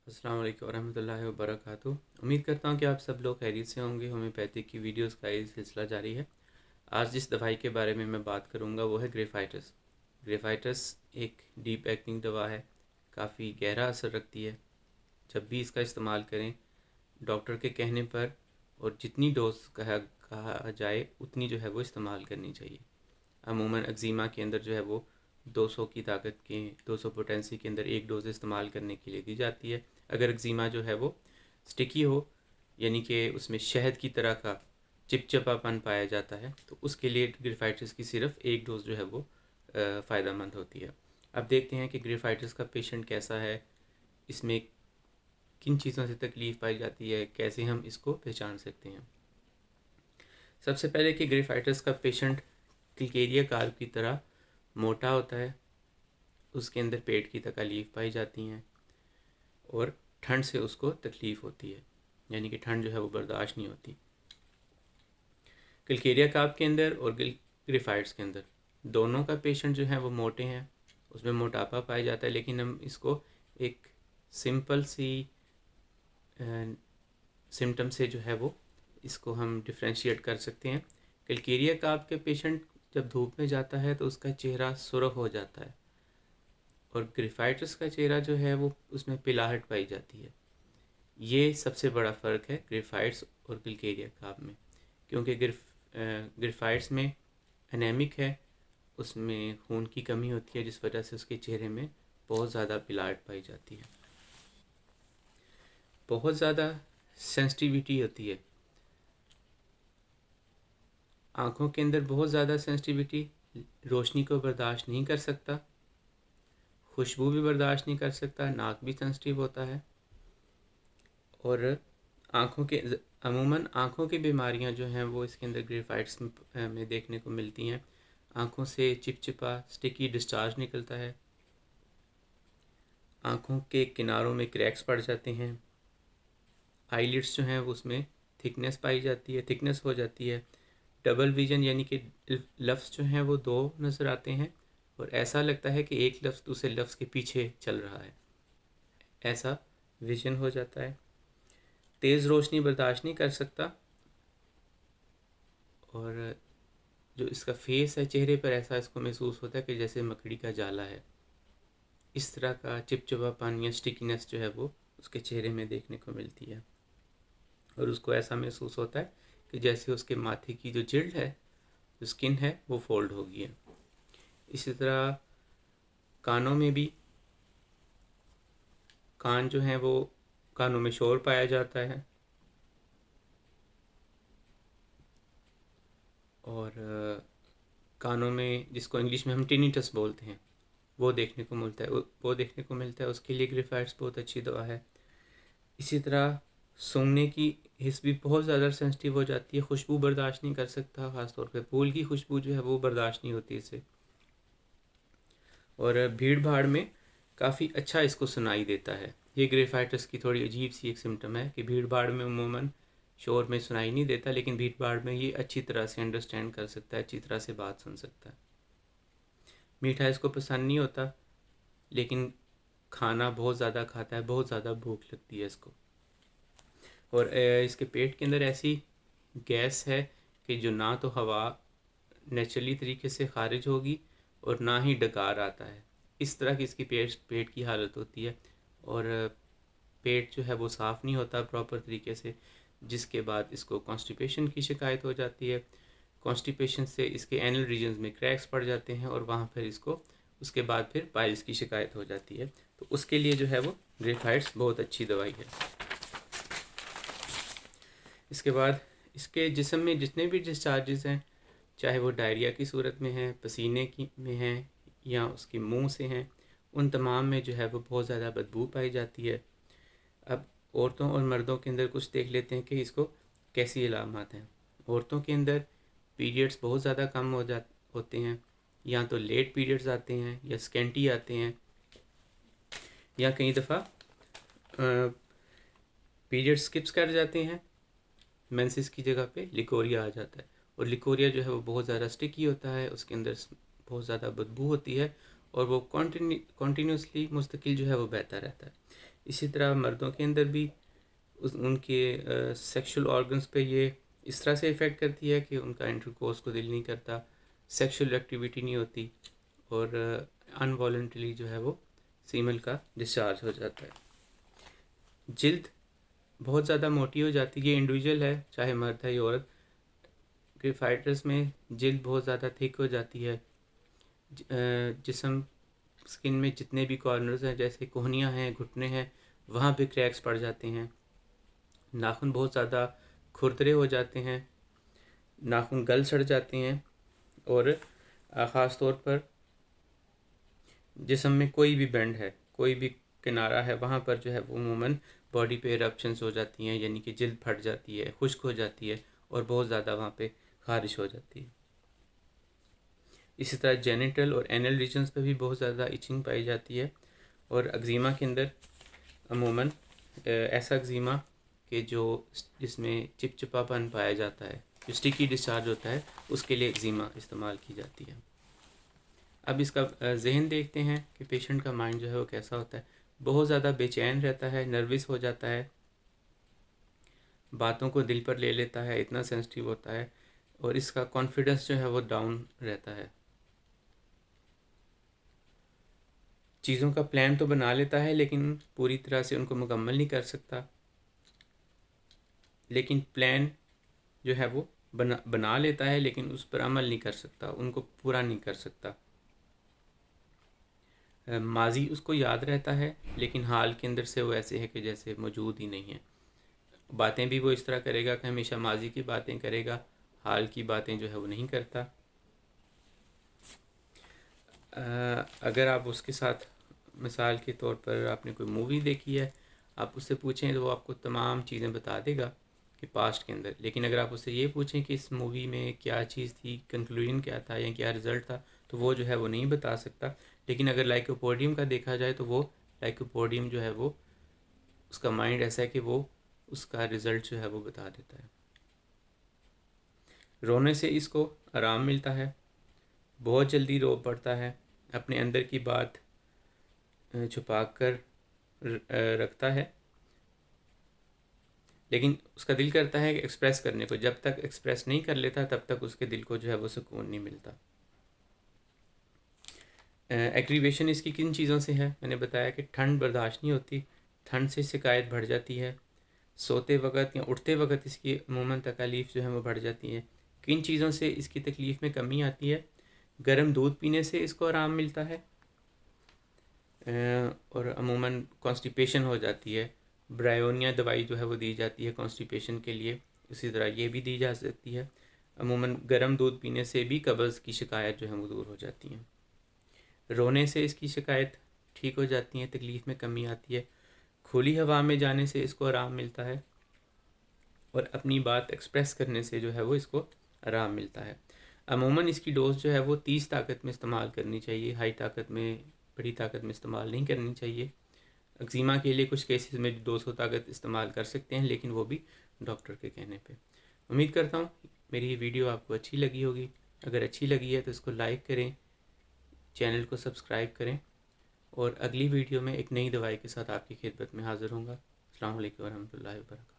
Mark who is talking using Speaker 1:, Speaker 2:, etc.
Speaker 1: अस्सलाम वालेकुम रहमतुल्लाहि व बरकातुहू। उम्मीद करता हूँ कि आप सब लोग खैरियत से होंगे। होम्योपैथिक की वीडियोस का ये सिलसिला जारी है। आज जिस दवाई के बारे में मैं बात करूँगा वो है ग्रेफाइटस। ग्रेफाइटस एक डीप एक्टिंग दवा है, काफ़ी गहरा असर रखती है। जब भी इसका इस्तेमाल करें डॉक्टर के कहने पर और जितनी डोज कहा कहा जाए उतनी जो है वो इस्तेमाल करनी चाहिए। अमूमन एक्जिमा के अंदर जो है वो 200 की ताकत के 200 पोटेंसी के अंदर एक डोज इस्तेमाल करने के लिए दी जाती है। अगर एक्जिमा जो है वो स्टिकी हो, यानी कि उसमें शहद की तरह का चिपचिपापन पाया जाता है, तो उसके लिए ग्रेफाइटिस की सिर्फ एक डोज जो है वो फ़ायदेमंद होती है। अब देखते हैं कि ग्रेफाइटिस का पेशेंट कैसा है, इसमें किन चीज़ों से तकलीफ़ पाई जाती है, कैसे हम इसको पहचान सकते हैं। सबसे पहले कि ग्रेफाइटिस का पेशेंट किलकेरिया कार्प की तरह मोटा होता है, उसके अंदर पेट की तकलीफ़ पाई जाती हैं और ठंड से उसको तकलीफ़ होती है, यानी कि ठंड जो है वो बर्दाश्त नहीं होती। किलकेरिया कार्प के अंदर और ग्रेफाइट्स के अंदर दोनों का पेशेंट जो है वो मोटे हैं, उसमें मोटापा पाया जाता है, लेकिन हम इसको एक सिंपल सी सिम्टम से जो है वो इसको हम डिफ्रेंशिएट कर सकते हैं। किलकेरिया कार्प के पेशेंट जब धूप में जाता है तो उसका चेहरा सुर्ख हो जाता है, और ग्रेफाइटिस का चेहरा जो है वो उसमें पिलाहट पाई जाती है। ये सबसे बड़ा फ़र्क है ग्रेफाइट्स और किलकेरिया कार्प में, क्योंकि ग्रेफाइट्स में एनेमिक है, उसमें खून की कमी होती है, जिस वजह से उसके चेहरे में बहुत ज़्यादा पिलाहट पाई जाती है, बहुत ज़्यादा सेंसिटिविटी होती है। आँखों के अंदर बहुत ज़्यादा सेंसिटिविटी, रोशनी को बर्दाश्त नहीं कर सकता, खुशबू भी बर्दाश्त नहीं कर सकता, नाक भी सेंसिटिव होता है। और आँखों के अमूमन आँखों की बीमारियां जो हैं वो इसके अंदर ग्रेफाइट्स में देखने को मिलती हैं। आँखों से चिपचिपा स्टिकी डिस्चार्ज निकलता है, आँखों के किनारों में क्रैक्स पड़ जाते हैं, आईलिड्स जो हैं वो उसमें थिकनेस पाई जाती है, थिकनेस हो जाती है। डबल विजन, यानी कि लफ्ज़ जो हैं वो दो नज़र आते हैं और ऐसा लगता है कि एक लफ्ज़ दूसरे लफ्ज़ के पीछे चल रहा है, ऐसा विजन हो जाता है। तेज़ रोशनी बर्दाश्त नहीं कर सकता, और जो इसका फेस है, चेहरे पर ऐसा इसको महसूस होता है कि जैसे मकड़ी का जाला है। इस तरह का चिपचिपापन या स्टिकीनेस जो है वो उसके चेहरे में देखने को मिलती है, और उसको ऐसा महसूस होता है कि जैसे उसके माथे की जो जिल्ड है, जो स्किन है, वो फोल्ड हो गई है। इसी तरह कानों में भी, कान जो हैं वो कानों में शोर पाया जाता है, और कानों में, जिसको इंग्लिश में हम टिनिटस बोलते हैं, वो देखने को मिलता है, उसके लिए ग्रेफाइट्स बहुत अच्छी दवा है। इसी तरह सूंघने की हिस्स भी बहुत ज़्यादा सेंसिटिव हो जाती है, खुशबू बर्दाश्त नहीं कर सकता, ख़ासतौर पे फूल की खुशबू जो है वो बर्दाश्त नहीं होती इसे। और भीड़ भाड़ में काफ़ी अच्छा इसको सुनाई देता है। ये ग्रेफाइटिस की थोड़ी अजीब सी एक सिम्टम है कि भीड़ भाड़ में अमूमन शोर में सुनाई नहीं देता, लेकिन भीड़ भाड़ में ये अच्छी तरह से अंडरस्टैंड कर सकता है, अच्छी तरह से बात सुन सकता है। मीठा इसको पसंद नहीं होता, लेकिन खाना बहुत ज़्यादा खाता है, बहुत ज़्यादा भूख लगती है इसको। और इसके पेट के अंदर ऐसी गैस है कि जो ना तो हवा नेचुरली तरीके से खारिज होगी और ना ही डकार आता है। इस तरह की इसकी पेट की हालत होती है, और पेट जो है वो साफ़ नहीं होता प्रॉपर तरीके से, जिसके बाद इसको कॉन्स्टिपेशन की शिकायत हो जाती है। कॉन्स्टिपेशन से इसके एनल रीजन्स में क्रैक्स पड़ जाते हैं, और वहाँ पर इसको उसके बाद फिर पाइल्स की शिकायत हो जाती है। तो उसके लिए जो है वो ग्रेफाइट्स बहुत अच्छी दवाई है। इसके बाद इसके जिस्म में जितने भी डिस्चार्जेस हैं, चाहे वो डायरिया की सूरत में हैं, पसीने की में हैं, या उसके मुंह से हैं, उन तमाम में जो है वो बहुत ज़्यादा बदबू पाई जाती है। अब औरतों और मर्दों के अंदर कुछ देख लेते हैं कि इसको कैसी अलामत हैं। औरतों के अंदर पीरियड्स बहुत ज़्यादा कम होते हैं, या तो लेट पीरियड्स आते हैं, या स्केंटी आते हैं, या कई दफ़ा पीरियड स्किप्स कर जाते हैं, मेंसेस की जगह पे लिकोरिया आ जाता है। और लिकोरिया जो है वो बहुत ज़्यादा स्टिकी होता है, उसके अंदर बहुत ज़्यादा बदबू होती है, और वो कॉन्टीन्यूसली मुस्तकिल जो है वो बहता रहता है। इसी तरह मर्दों के अंदर भी उनके सेक्सुअल ऑर्गन्स पे ये इस तरह से इफ़ेक्ट करती है कि उनका इंटरकोर्स को दिल नहीं करता, सेक्सुअल एक्टिविटी नहीं होती और अनवॉलेंटली जो है वो सीमन का डिस्चार्ज हो जाता है। जिल्द बहुत ज़्यादा मोटी हो जाती है, ये इंडिविजुअल है चाहे मर्द है या औरत। ग्रेफाइटस में जिल्द बहुत ज़्यादा थिक हो जाती है। जिस्म स्किन में जितने भी कॉर्नर्स हैं, जैसे कोहनियाँ हैं, घुटने हैं, वहाँ पे क्रैक्स पड़ जाते हैं। नाखून बहुत ज़्यादा खुरदरे हो जाते हैं, नाखून गल सड़ जाते हैं और ख़ास तौर पर जिस्म में कोई भी बेंड है, कोई भी किनारा है, वहाँ पर जो है वो अमूमन बॉडी पे इरप्शंस हो जाती हैं, यानी कि जिल्द फट जाती है, खुश्क हो जाती है और बहुत ज़्यादा वहाँ पे खारिश हो जाती है। इसी तरह जेनिटल और एनल रीजन्स पे भी बहुत ज़्यादा इचिंग पाई जाती है। और एक्जिमा के अंदर अमूमन ऐसा एक्जिमा कि जिसमें चिपचिपापन पाया जाता है, जो स्टिकी डिस्चार्ज होता है, उसके लिए एक्जिमा इस्तेमाल की जाती है। अब इसका जहन देखते हैं कि पेशेंट का माइंड जो है वो कैसा होता है। बहुत ज़्यादा बेचैन रहता है, नर्वस हो जाता है, बातों को दिल पर ले लेता है, इतना सेंसिटिव होता है और इसका कॉन्फिडेंस जो है वो डाउन रहता है। चीज़ों का प्लान तो बना लेता है लेकिन पूरी तरह से उनको मुकम्मल नहीं कर सकता। लेकिन प्लान जो है वो बना लेता है लेकिन उस पर अमल नहीं कर सकता, उनको पूरा नहीं कर सकता। माजी उसको याद रहता है लेकिन हाल के अंदर से वो ऐसे है कि जैसे मौजूद ही नहीं है। बातें भी वो इस तरह करेगा कि हमेशा माजी की बातें करेगा, हाल की बातें जो है वो नहीं करता। अगर आप उसके साथ मिसाल के तौर पर आपने कोई मूवी देखी है, आप उससे पूछें तो वो आपको तमाम चीज़ें बता देगा कि पास्ट के अंदर। लेकिन अगर आप उससे ये पूछें कि इस मूवी में क्या चीज़ थी, कंक्लूजन क्या था या क्या रिज़ल्ट था, तो वो जो है वो नहीं बता सकता। लेकिन अगर लाइकोपोडियम का देखा जाए तो वो लाइकोपोडियम जो है वो उसका माइंड ऐसा है कि वो उसका रिज़ल्ट जो है वो बता देता है। रोने से इसको आराम मिलता है, बहुत जल्दी रो पड़ता है, अपने अंदर की बात छुपा कर रखता है, लेकिन उसका दिल करता है कि एक्सप्रेस करने को। जब तक एक्सप्रेस नहीं कर लेता तब तक उसके दिल को जो है वो सुकून नहीं मिलता। एग्रीवेशन इसकी किन चीज़ों से है? मैंने बताया कि ठंड बर्दाश्त नहीं होती, ठंड से शिकायत बढ़ जाती है, सोते वक्त या उठते वक्त इसकी अमूमन तकलीफ़ जो है वो बढ़ जाती है। किन चीज़ों से इसकी तकलीफ़ में कमी आती है? गर्म दूध पीने से इसको आराम मिलता है और अमूमन कॉन्स्टिपेशन हो जाती है, ब्रायोनिया दवाई जो है वो दी जाती है कॉन्स्टिपेशन के लिए, इसी तरह ये भी दी जा सकती है। अमूमन गर्म दूध पीने से भी कब्ज़ की शिकायत जो है वो दूर हो जाती है। रोने से इसकी शिकायत ठीक हो जाती है, तकलीफ़ में कमी आती है। खुली हवा में जाने से इसको आराम मिलता है और अपनी बात एक्सप्रेस करने से जो है वो इसको आराम मिलता है। अमूमन इसकी डोज जो है वो 30 ताकत में इस्तेमाल करनी चाहिए, हाई ताकत में, बड़ी ताकत में इस्तेमाल नहीं करनी चाहिए। एक्जिमा के लिए कुछ केसेस में 200 ताकत इस्तेमाल कर सकते हैं, लेकिन वो भी डॉक्टर के कहने पे। उम्मीद करता हूँ मेरी ये वीडियो आपको अच्छी लगी होगी। अगर अच्छी लगी है तो इसको लाइक करें, चैनल को सब्सक्राइब करें और अगली वीडियो में एक नई दवाई के साथ आपकी खिदमत में हाज़िर होऊंगा। अस्सलाम वालेकुम वरहमतुल्लाहि वबरकातुहू।